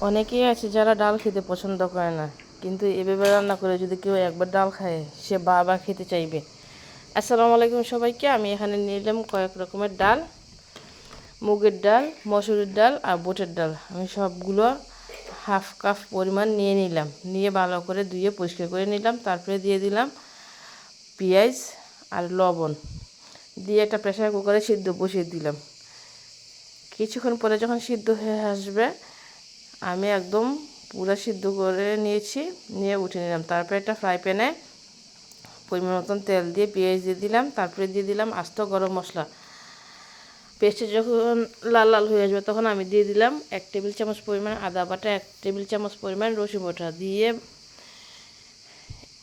অনেকেই আছে যারা ডাল খেতে পছন্দ করে না, কিন্তু এভাবে রান্না করে যদি কেউ একবার ডাল খায় সে বারবার খেতে চাইবে। আসসালামু আলাইকুম সবাইকে। আমি এখানে নিলাম কয়েক রকমের ডাল, মুগের ডাল, মসুরের ডাল আর বুটের ডাল। আমি সবগুলো হাফ কাপ পরিমাণ নিয়ে নিলাম, নিয়ে ভালো করে ধুয়ে পরিষ্কার করে নিলাম। তারপরে দিয়ে দিলাম পেঁয়াজ আর লবণ, দিয়ে একটা প্রেসার কুকারে সিদ্ধ বসিয়ে দিলাম। কিছুক্ষণ পরে যখন সিদ্ধ হয়ে আসবে, আমি একদম পুরো সিদ্ধ করে নিয়েছি, নিয়ে উঠে নিলাম। তারপরে একটা ফ্রাই প্যানে পরিমাণ মতন তেল দিয়ে পেঁয়াজ দিয়ে দিলাম। তারপরে দিয়ে দিলাম আস্ত গরম মশলা। পেস্টে যখন লাল লাল হয়ে আসবে তখন আমি দিয়ে দিলাম 1 টেবিল চামচ পরিমাণ আদা বাটা, 1 টেবিল চামচ পরিমাণ রসুন বাটা, দিয়ে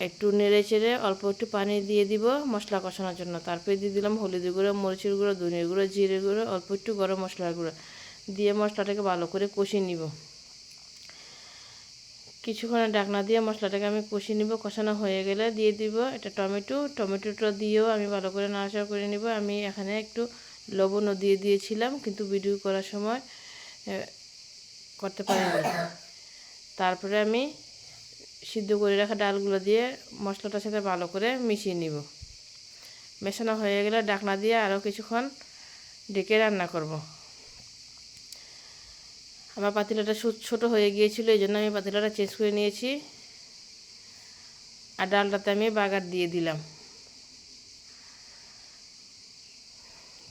একটু নেড়ে চেড়ে অল্প একটু পানি দিয়ে দিব মশলা কষানোর জন্য। তারপরে দিয়ে দিলাম হলুদের গুঁড়ো, মরিচের গুঁড়ো, ধনিয়ার গুঁড়ো, জিরে গুঁড়ো, অল্প একটু গরম মশলার গুঁড়ো দিয়ে মশলাটাকে ভালো করে কষিয়ে নিব। কিছুক্ষণ ঢাকনা দিয়ে মশলাটাকে আমি কষিয়ে নিব। কষানো হয়ে গেলে দিয়ে দিব এটা টমেটোটা দিয়েও আমি ভালো করে নাড়াচাড়া করে নিব। আমি এখানে একটু লবণও দিয়ে দিয়েছিলাম, কিন্তু ভিডিও করার সময় করতে পারিনি। তারপরে আমি সিদ্ধ করে রাখা ডালগুলো দিয়ে মশলাটার সাথে ভালো করে মিশিয়ে নিব। মেশানো হয়ে গেলে ঢাকনা দিয়ে আরও কিছুক্ষণ ঢেকে রান্না করব। আমার পাতিলাটা ছোট হয়ে গিয়েছিল, এই জন্য আমি পাতিলাটা চেঞ্জ করে নিয়েছি। আর ডালটাতে আমি বাগার দিয়ে দিলাম।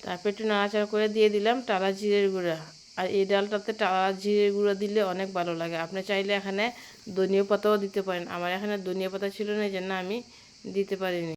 তারপর একটু নাড়াচাড়া করে দিয়ে দিলাম টালা জিরের গুঁড়া। আর এই ডালটাতে টালা জিরের গুঁড়া দিলে অনেক ভালো লাগে। আপনি চাইলে এখানে ধনিয়া পাতাও দিতে পারেন। আমার এখানে ধনিয়া পাতা ছিল না, এই জন্য আমি দিতে পারিনি।